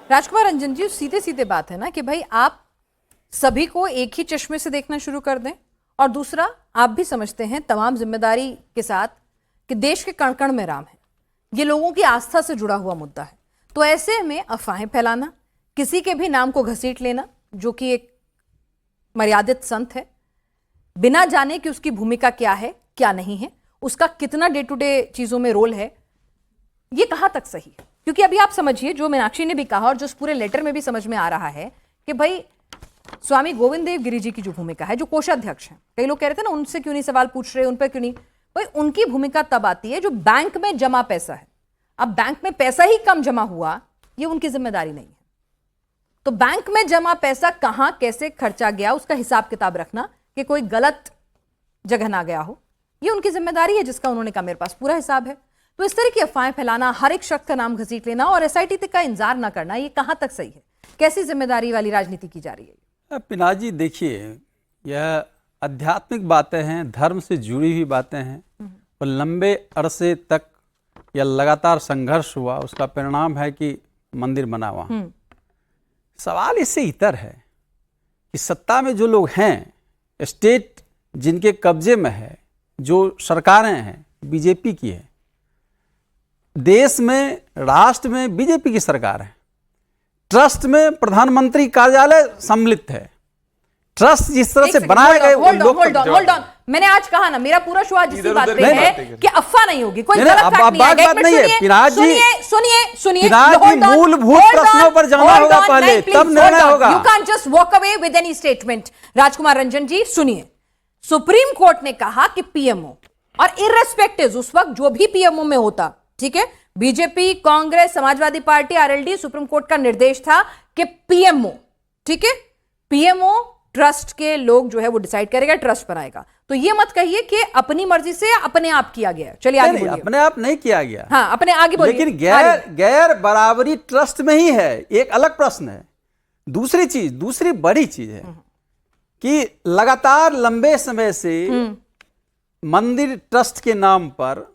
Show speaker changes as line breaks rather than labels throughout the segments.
राजकुमार रंजन जी, सीधे सीधे बात है ना कि भाई आप सभी को एक ही चश्मे से देखना शुरू कर दें, और दूसरा आप भी समझते हैं तमाम जिम्मेदारी के साथ कि देश के कण कण में राम है, ये लोगों की आस्था से जुड़ा हुआ मुद्दा है। तो ऐसे में अफवाहें फैलाना, किसी के भी नाम को घसीट लेना, जो कि एक मर्यादित संत है, बिना जाने कि उसकी भूमिका क्या है क्या नहीं है, उसका कितना डे टू डे चीजों में रोल है, ये कहां तक सही है? क्योंकि अभी आप समझिए, जो मीनाक्षी ने भी कहा और जो उस पूरे लेटर में भी समझ में आ रहा है कि भाई स्वामी गोविंद देव गिरी जी की जो भूमिका है, जो कोषाध्यक्ष हैं, कई लोग कह रहे थे ना उनसे क्यों नहीं सवाल पूछ रहे, उन पर क्यों नहीं, भाई उनकी भूमिका तब आती है जो बैंक में जमा पैसा है। अब बैंक में पैसा ही कम जमा हुआ, ये उनकी जिम्मेदारी नहीं है। तो बैंक में जमा पैसा कहां कैसे खर्चा गया, उसका हिसाब किताब रखना कि कोई गलत जगह ना गया हो, ये उनकी जिम्मेदारी है, जिसका उन्होंने कहा मेरे पास पूरा हिसाब है। तो इस तरह की अफवाहें फैलाना, हर एक शख्स का नाम घसीट लेना और एसआईटी तक का इंतजार ना करना, ये कहां तक सही है? कैसी जिम्मेदारी वाली राजनीति की जा रही है?
पिनाक जी देखिए, यह आध्यात्मिक बातें हैं, धर्म से जुड़ी हुई बातें हैं, और लंबे अरसे तक यह लगातार संघर्ष हुआ, उसका परिणाम है कि मंदिर बना वहाँ। सवाल इससे इतर है कि सत्ता में जो लोग हैं, स्टेट जिनके कब्जे में है, जो सरकारें हैं बीजेपी की है, देश में राष्ट्र में बीजेपी की सरकार है, ट्रस्ट में प्रधानमंत्री कार्यालय सम्मिलित है, ट्रस्ट जिस तरह से बनाए गए
होल्ड ऑन, मैंने आज कहा ना, मेरा पूरा शो आज इसी बात पे है कि अफ़वाह नहीं होगी, कोई गलत फैक्ट नहीं है।
पिनाक जी
सुनिए,
मूलभूत प्रश्नों पर जाना होगा पहले, तब निर्णय होगा।
You can just walk away with any statement. Rajkumar Ranjan ji सुनिए, सुप्रीम कोर्ट ने कहा कि पीएमओ, और इररिस्पेक्टिव उस वक्त जो भी पीएमओ में होता, ठीक है, BJP, Congress, Samajwadi party, RLD, supreme court का निर्देश था कि पीएमओ, ठीक है, पीएमओ ट्रस्ट के लोग जो है वो डिसाइड करेगा, ट्रस्ट बनाएगा। तो ये मत कहिए कि अपनी मर्जी से अपने आप किया गया। चलिए आगे बोलिए।
अपने आप नहीं किया गया,
हाँ अपने आगे बोलिए।
लेकिन गैर बराबरी ट्रस्ट में ही है, एक अलग प्रश्न है। दूसरी बड़ी चीज है कि लगातार लंबे समय से मंदिर ट्रस्ट के नाम पर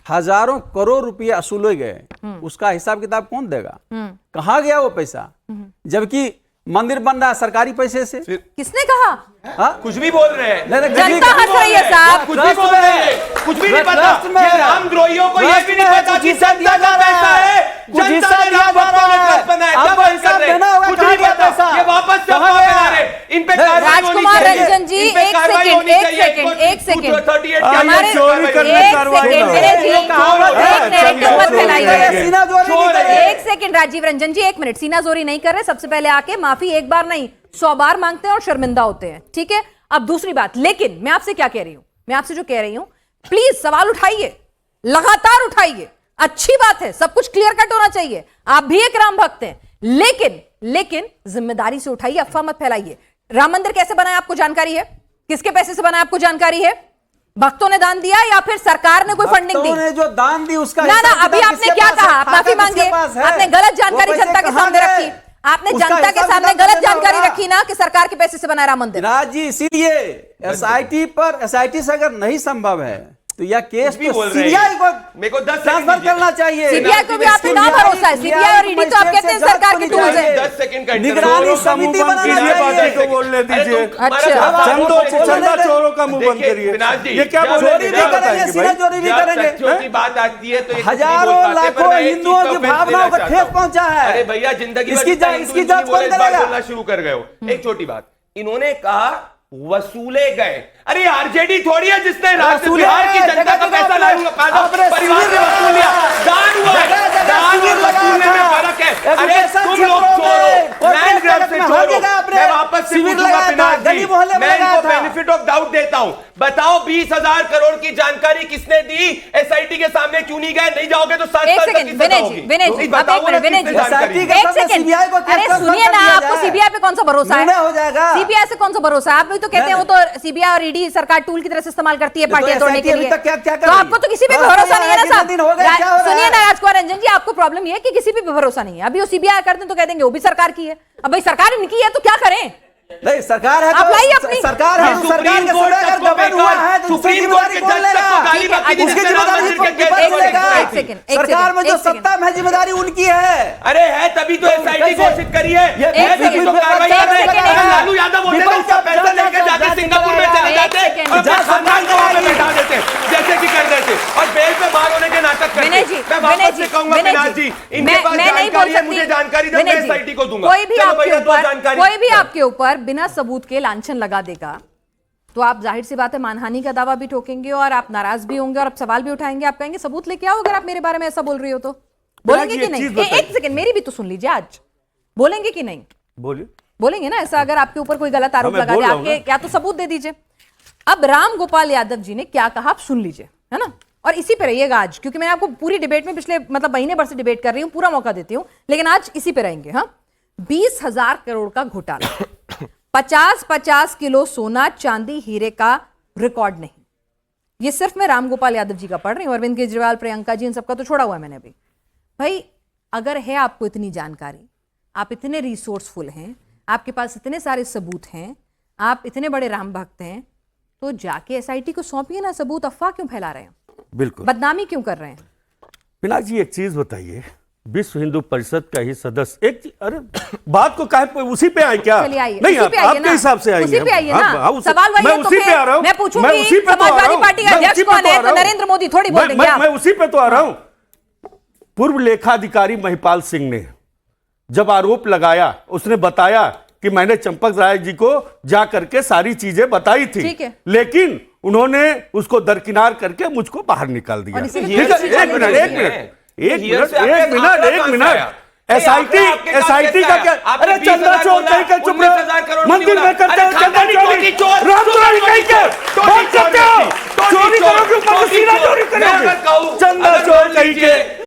हजारों करोड़ रुपए वसूले गए, उसका हिसाब किताब कौन देगा? कहाँ गया वो पैसा? जबकि मंदिर बन रहा है सरकारी पैसे से।
किसने कहा?
कुछ भी बोल रहे हैं,
जनता हंस रही है साहब,
कुछ भी बोल रहे हैं, कुछ भी नहीं पता। ये रामद्रोहियों को ये भी नहीं पता कि जनता का पैसा है, जनता ने राम भक्तों ने ट्रस्ट बनाया, क्या बात कर रहे हैं? कुछ नहीं पता, ये वापस से अफवाह फैला रहे हैं। इन पे कार्रवाई होनी चाहिए।
राजकुमार रंजन जी एक सेकंड, हमारे एक सेकंड राजीव रंजन जी, एक मिनट, सीनाजोरी नहीं कर रहे। सबसे पहले आके माफी एक बार नहीं 100 बार मांगते हैं और शर्मिंदा होते हैं, ठीक है। अब दूसरी बात, लेकिन मैं आपसे क्या कह रही हूं, मैं आपसे जो कह रही हूं, प्लीज सवाल उठाइए, लगातार उठाइए, अच्छी बात है, सब कुछ क्लियर कट होना चाहिए, आप भी एक राम भक्त हैं, लेकिन जिम्मेदारी से उठाइए, अफवाह मत फैलाइए। राम मंदिर कैसे बना है आपको जानकारी है? किसके पैसे से बना है आपको जानकारी है? भक्तों ने दान दिया या फिर सरकार ने कोई फंडिंग दी?
ने जो दान दी उसका
ना अभी आपने क्या कहा? आप माफी मांगिए, आपने गलत जानकारी जनता के सामने रखी, आपने जनता के सामने गलत जानकारी रखी ना कि सरकार के पैसे से बना राम मंदिर।
राज जी, इसीलिए एसआईटी से अगर नहीं संभव है तो यह केस भी सीबीआई को मेरे को 10 ट्रांसफर करना चाहिए।
सीबीआई को भी आप पे ना भरोसा है? सीबीआई और ईडी तो आप कहते हैं सरकार के टूल्स हैं।
10 सेकंड का
निगरानी समिति बनाना चाहिए।
तो बोलने दीजिए,
अच्छा,
चंदा चोरों का मुंह बंद करिए। ये क्या
चोरी भी करेंगे, सीना चोरी भी करेंगे।
छोटी बात आती है तो
हजारों लाखों हिंदुओं की भावनाओं को ठेस पहुंचा है।
अरे भैया, जिंदगी
इसकी जांच कौन करेगा?
शुरू कर गए हो। एक छोटी बात, इन्होंने कहा वसूले गए। अरे आरजेडी थोड़ी है जिसने बिहार की जनता का पैसा परिवार ने वसूल लिया। दान हुआ है, दान और वसूलने में फर्क है। अरे तुम लोग चोरो, लैंड ग्रैब से चोरो। मैं वापस से पूछूंगा पिनाक जी, मैं इनको बेनिफिट ऑफ डाउट देता हूं। बताओ 20,000 करोड़ की जानकारी किसने दी? एसआईटी के सामने क्यों नहीं गए? नहीं जाओगे तो 7 साल तक की सजा होगी।
अरे सुनिए ना, आपको सीबीआई पे कौन सा भरोसा है? सीबीआई से कौन सा भरोसा है? आप भी तो कहते हैं वो तो सीबीआई और ईडी सरकार टूल की तरह से इस्तेमाल करती है पार्टियां तोड़ने के लिए। तो आपको तो किसी पे भरोसा नहीं है ना साहब। सुनिए ना राजकुमार रंजन जी, आपको प्रॉब्लम ये है कि किसी पे भरोसा नहीं है। अभी वो सीबीआई करते हैं तो कह देंगे वो भी सरकार की है। अब भाई सरकार इनकी है तो क्या करें?
नहीं, सरकार है
आप लाइए अपनी
सरकार है, सरकार के समय अगर गवर्नर हुआ है तो
सुप्रीम कोर्ट के जज तक को गाली बकरी
उसकी जिम्मेदारी सरकार में जो सत्ता में जिम्मेदारी उनकी है।
अरे है तभी तो एसआईटी करी है,
एक
मैं
सेकंड,
बीच में कार्रवाई
एक
कर रहे हैं।
सेकंड,
अगर लालू यादव होते तो उसका पैसा लेके जाके सिंगापुर में चले जाते और अपने खानदान को वहां पे बैठा देते जैसे कि कर देते और बेल पे बाहर होने के नाटक
विनय
करते।
जी,
मैं
विनय
वापस
जी,
से कहूंगा
विनय
विनाश
जी,
जी, इनके पास
मैं नहीं बोल
जानकारी है,
सकती।
मुझे जानकारी दो,
विनय
मैं
जी,
एसआईटी को दूंगा।
कोई भी
चलो
आपके
भैया, दो
ऊपर
जानकारी।
कोई भी आपके ऊपर बिना सबूत के लांछन लगा देगा तो आप जाहिर सी बात है मानहानि का दावा भी ठोकेंगे और आप नाराज भी होंगे और आप सवाल भी उठाएंगे। आप कहेंगे सबूत लेके आओ अगर आप मेरे बारे में ऐसा बोल रही हो तो। बोलेंगे कि नहीं? एक सेकंड, मेरी भी तो सुन लीजिए। आज बोलेंगे कि नहीं?
बोलिए।
बोलेंगे ना ऐसा? अगर आपके ऊपर कोई गलत आरोप
मैं
लगा
बोल
दे
रहा हूं
आपके, या तो सबूत दे दीजिए। अब राम गोपाल यादव जी ने क्या कहा आप सुन लीजिए, है ना? और इसी पे रहिएगा आज, क्योंकि मैं आपको पूरी डिबेट में पिछले महीने भर से डिबेट कर रही हूं, पूरा मौका देती हूं, लेकिन आज इसी पे रहेंगे। हाँ, 20,000 करोड़ का घोटाला, 50-50 किलो सोना चांदी हीरे का रिकॉर्ड नहीं। ये सिर्फ मैं राम गोपाल यादव जी का पढ़ रही हूं, अरविंद केजरीवाल, प्रियंका जी, इन सबका तो छोड़ा हुआ है मैंने अभी। भाई अगर है आपको इतनी जानकारी, आप इतने रिसोर्सफुल हैं, आपके पास इतने सारे सबूत हैं, आप इतने बड़े राम भक्त हैं, तो जाके एसआईटी को सौंपिए ना सबूत। अफवाह क्यों फैला रहे हैं?
बिल्कुल।
बदनामी क्यों कर रहे हैं?
विनाश जी एक चीज बताइए, विश्व हिंदू परिषद का ही सदस्य अरे बात को काहे उसी पे आए क्या?
चलिए आइए,
नहीं
उसी पे आइए
आपके
ना,
हिसाब से आएंगे।
उसी पे आइए ना। सवाल वही
मैं
है तो
उसी पे
फिर
आ रहा हूं।
मैं पूछूंगी
उसी पे तो आ रहा
समाजवादी
हूं।
पार्टी का
मैं
अध्यक्ष
उसी पे
कौन
तो
है?
आ रहा
तो
हूं।
नरेंद्र मोदी थोड़ी बोल देंगे आप।
मैं उसी पे तो आ रहा हूं। पूर्व लेखाधिकारी महिपाल सिंह ने जब आरोप लगाया, उसने बताया कि मैंने चंपक राय जी को जा करके सारी चीजें बताई थी,
ठीक है।
लेकिन उन्होंने उसको दरकिनार करके मुझको बाहर निकाल दिया।
और इसी
ठीक है, एक मिनट एसआईटी का क्या? अरे चंदा चोर कहीं का चुप रहो, मंदिर में करते हो चंदा चोरी, राम चोरी कहीं के बात करते हो, चोरी करोगे ऊपर से सीना चोरी करोगे, चंदा चोर कहीं के